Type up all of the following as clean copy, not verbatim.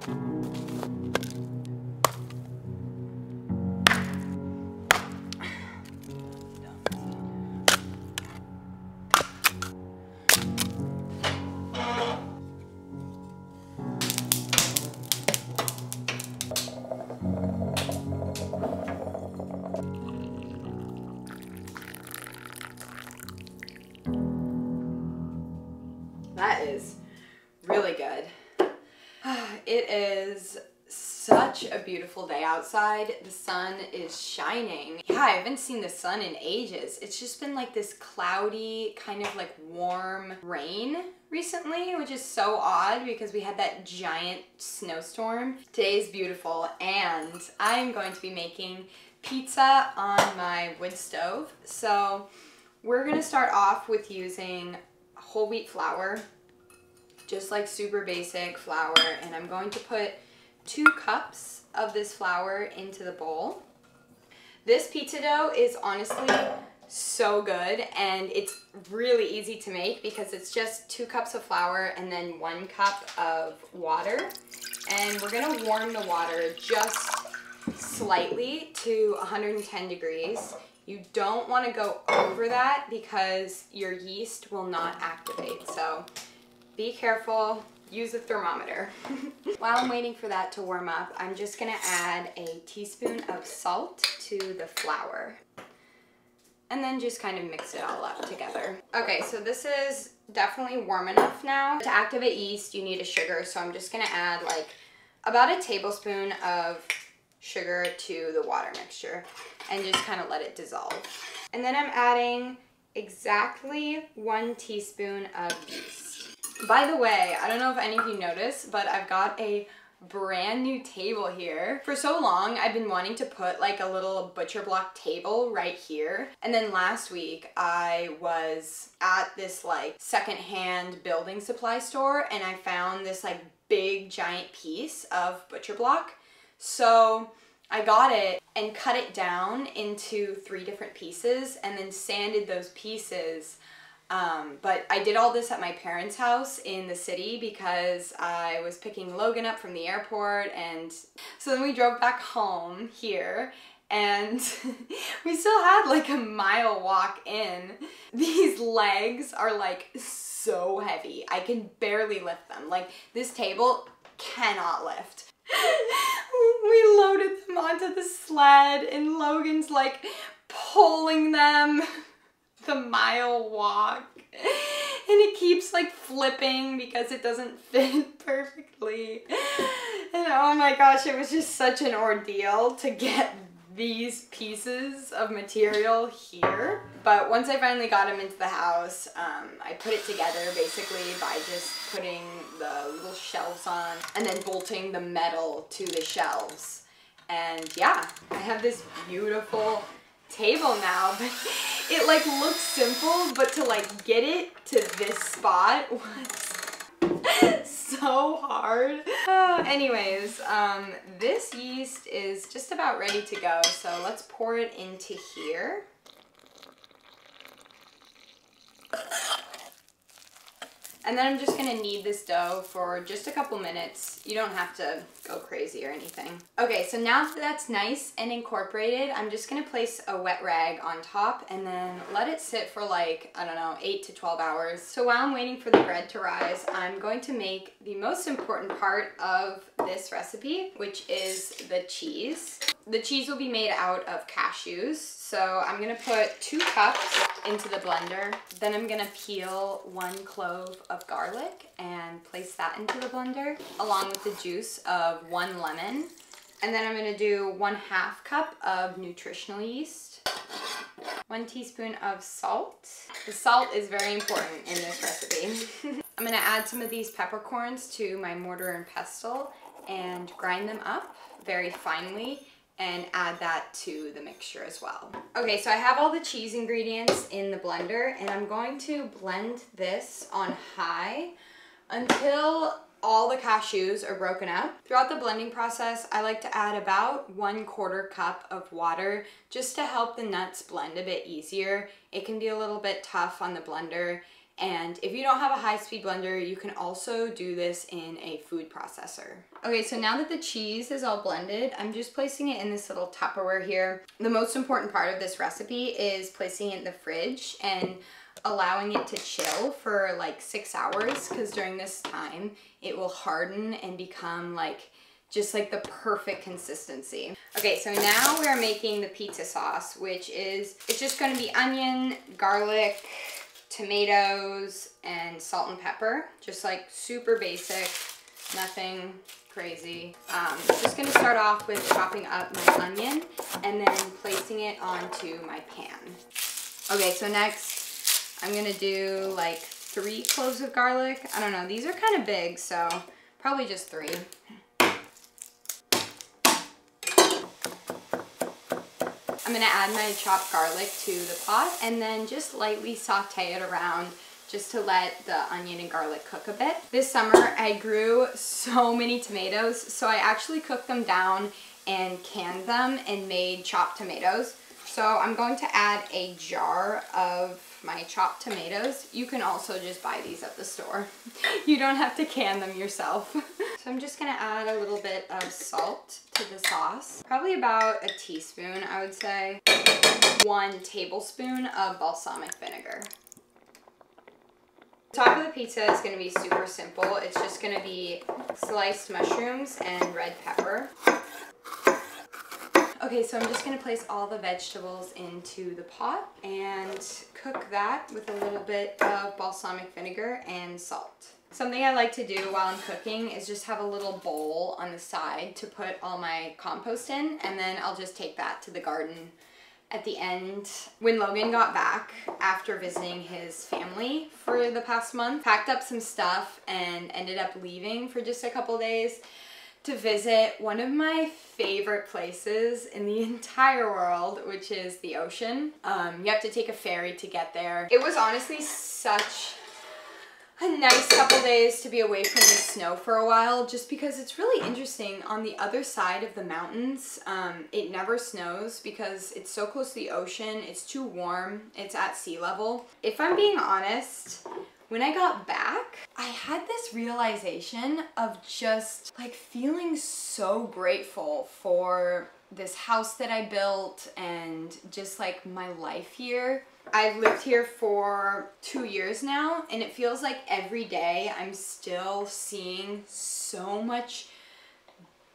That is really good. It is such a beautiful day outside. The sun is shining. Yeah, I haven't seen the sun in ages. It's just been like this cloudy, kind of like warm rain recently, which is so odd because we had that giant snowstorm. Today is beautiful, and I'm going to be making pizza on my wood stove. So we're gonna start off with using whole wheat flour, just like super basic flour, and I'm going to put 2 cups of this flour into the bowl. This pizza dough is honestly so good, and it's really easy to make because it's just 2 cups of flour and then 1 cup of water. And we're gonna warm the water just slightly to 110 degrees. You don't want to go over that because your yeast will not activate. So be careful, use a thermometer. While I'm waiting for that to warm up, I'm just gonna add a teaspoon of salt to the flour. And then just kind of mix it all up together. Okay, so this is definitely warm enough now. To activate yeast, you need a sugar, so I'm just gonna add like about a tablespoon of sugar to the water mixture and just kind of let it dissolve. And then I'm adding exactly 1 teaspoon of yeast. By the way, I don't know if any of you noticed, but I've got a brand new table here. For so long, I've been wanting to put like a little butcher block table right here. And then last week, I was at this like secondhand building supply store, and I found this like big giant piece of butcher block. So I got it and cut it down into 3 different pieces and then sanded those pieces. But I did all this at my parents' house in the city because I was picking Logan up from the airport, and so then we drove back home here, and we still had like a mile walk in. These legs are like so heavy. I can barely lift them. Like this table cannot lift. We loaded them onto the sled, and Logan's like pulling them the mile walk, and it keeps like flipping because it doesn't fit perfectly. And oh my gosh, it was just such an ordeal to get these pieces of material here. But once I finally got them into the house, I put it together basically by just putting the little shelves on and then bolting the metal to the shelves. And yeah, I have this beautiful table now, but it like looks simple, but to like get it to this spot was so hard. Anyways, this yeast is just about ready to go, so let's pour it into here. And then I'm just gonna knead this dough for just a couple minutes. You don't have to go crazy or anything. Okay, so now that that's nice and incorporated, I'm just gonna place a wet rag on top and then let it sit for like, I don't know, 8 to 12 hours. So while I'm waiting for the bread to rise, I'm going to make the most important part of this recipe, which is the cheese. The cheese will be made out of cashews. So I'm gonna put 2 cups into the blender. Then I'm gonna peel 1 clove of garlic and place that into the blender, along with the juice of 1 lemon. And then I'm gonna do 1/2 cup of nutritional yeast, 1 teaspoon of salt. The salt is very important in this recipe. I'm gonna add some of these peppercorns to my mortar and pestle and grind them up very finely, and add that to the mixture as well. Okay, so I have all the cheese ingredients in the blender, and I'm going to blend this on high until all the cashews are broken up. Throughout the blending process, I like to add about 1/4 cup of water just to help the nuts blend a bit easier. It can be a little bit tough on the blender, And if you don't have a high-speed blender, you can also do this in a food processor. Okay, so now that the cheese is all blended, I'm just placing it in this little Tupperware here. The most important part of this recipe is placing it in the fridge and allowing it to chill for like 6 hours, because during this time it will harden and become like just like the perfect consistency. Okay, so now we're making the pizza sauce, which is, it's just gonna be onion, garlic, tomatoes, and salt and pepper. Just like super basic, nothing crazy. Just gonna start off with chopping up my onion and then placing it onto my pan. Okay, so next I'm gonna do like 3 cloves of garlic. I don't know, these are kind of big, so probably just 3. I'm gonna add my chopped garlic to the pot and then just lightly saute it around just to let the onion and garlic cook a bit. This summer I grew so many tomatoes, so I actually cooked them down and canned them and made chopped tomatoes. So I'm going to add a jar of my chopped tomatoes. You can also just buy these at the store. You don't have to can them yourself. So I'm just gonna add a little bit of salt to the sauce. Probably about a teaspoon, I would say. 1 tablespoon of balsamic vinegar. The top of the pizza is gonna be super simple. It's just gonna be sliced mushrooms and red pepper. Okay, so I'm just gonna place all the vegetables into the pot and cook that with a little bit of balsamic vinegar and salt. Something I like to do while I'm cooking is just have a little bowl on the side to put all my compost in, and then I'll just take that to the garden at the end. When Logan got back after visiting his family for the past month, packed up some stuff and ended up leaving for just a couple days to visit one of my favorite places in the entire world, which is the ocean. You have to take a ferry to get there. It was honestly such a nice couple days to be away from the snow for a while, just because it's really interesting. On the other side of the mountains, it never snows because it's so close to the ocean. It's too warm. It's at sea level. If I'm being honest, when I got back, I had this realization of just like feeling so grateful for this house that I built and just like my life here. I've lived here for 2 years now, and it feels like every day I'm still seeing so much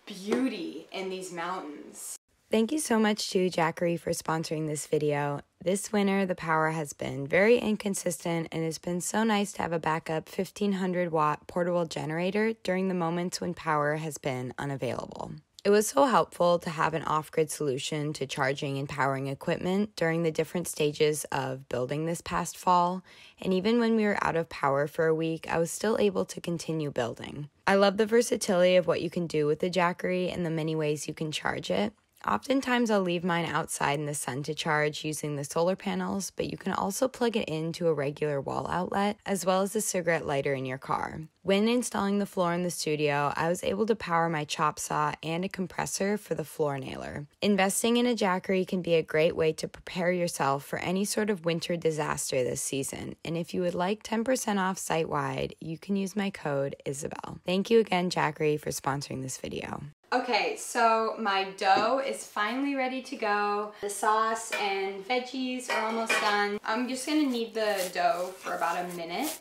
beauty in these mountains. Thank you so much to Jackery for sponsoring this video. This winter, the power has been very inconsistent, and it's been so nice to have a backup 1500 watt portable generator during the moments when power has been unavailable. It was so helpful to have an off-grid solution to charging and powering equipment during the different stages of building this past fall, and even when we were out of power for a week, I was still able to continue building. I love the versatility of what you can do with the Jackery and the many ways you can charge it. Oftentimes I'll leave mine outside in the sun to charge using the solar panels, but you can also plug it into a regular wall outlet, as well as a cigarette lighter in your car. When installing the floor in the studio, I was able to power my chop saw and a compressor for the floor nailer. Investing in a Jackery can be a great way to prepare yourself for any sort of winter disaster this season, and if you would like 10% off site-wide, you can use my code Isabel. Thank you again, Jackery, for sponsoring this video. Okay, so my dough is finally ready to go. The sauce and veggies are almost done. I'm just gonna knead the dough for about a minute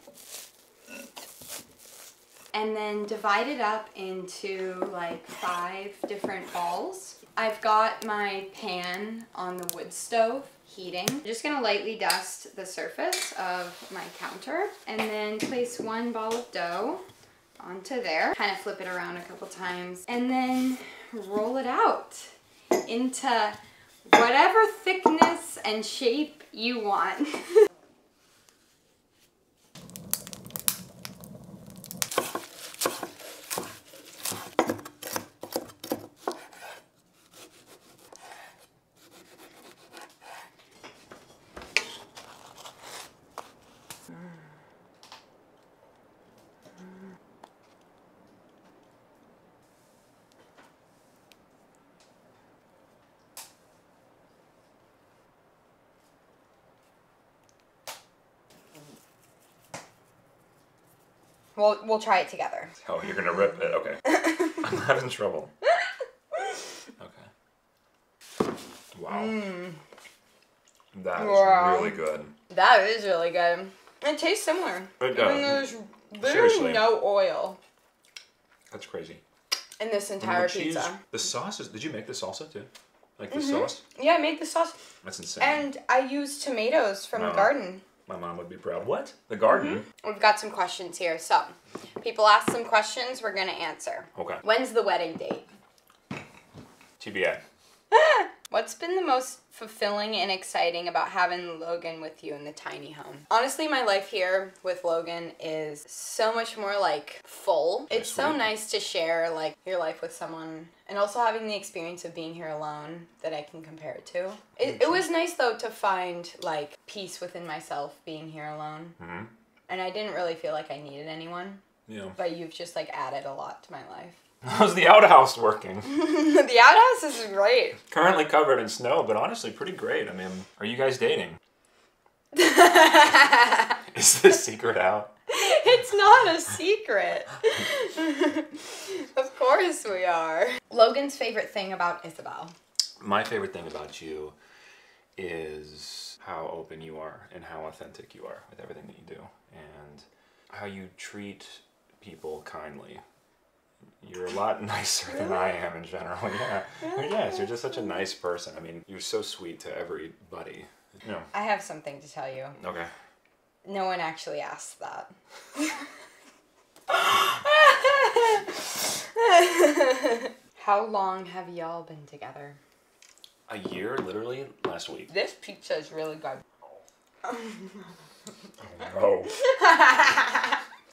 and then divide it up into like 5 different balls. I've got my pan on the wood stove heating. I'm just gonna lightly dust the surface of my counter and then place 1 ball of dough onto there, kind of flip it around a couple times, and then roll it out into whatever thickness and shape you want. We'll try it together. Oh, you're gonna rip it? Okay. I'm having trouble. Okay. Wow. That is really good. That is really good. It tastes similar. It Even does. though there's literally no oil That's crazy. in this entire pizza. The sauce did you make the salsa too? Like the sauce? Yeah, I made the sauce. That's insane. And I used tomatoes from the garden. My mom would be proud. What? The garden? We've got some questions here. So, people ask some questions, we're going to answer. Okay. When's the wedding date? TBA. What's been the most fulfilling and exciting about having Logan with you in the tiny home? Honestly, my life here with Logan is so much more like full. It's so nice to share like your life with someone, and also having the experience of being here alone that I can compare it to. It was nice though to find like peace within myself being here alone. And I didn't really feel like I needed anyone. Yeah. But you've just like added a lot to my life. How's the outhouse working? The outhouse is great. Currently covered in snow, but honestly pretty great. I mean, are you guys dating? Is this secret out? It's not a secret. Of course we are. Logan's favorite thing about Isabel. My favorite thing about you is how open you are and how authentic you are with everything that you do, and how you treat people kindly. You're a lot nicer than I am in general. Yeah. Yes, you're just such a nice person. I mean, you're so sweet to everybody. You know. I have something to tell you. Okay. No one actually asked that. How long have y'all been together? A year, literally, last week. This pizza is really good. Oh, no.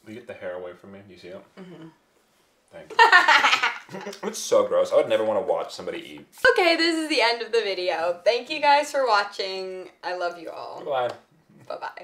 Will you get the hair away from me? Do you see it? Thank you. It's so gross. I would never want to watch somebody eat. Okay, this is the end of the video. Thank you guys for watching. I love you all. Bye. Bye-bye.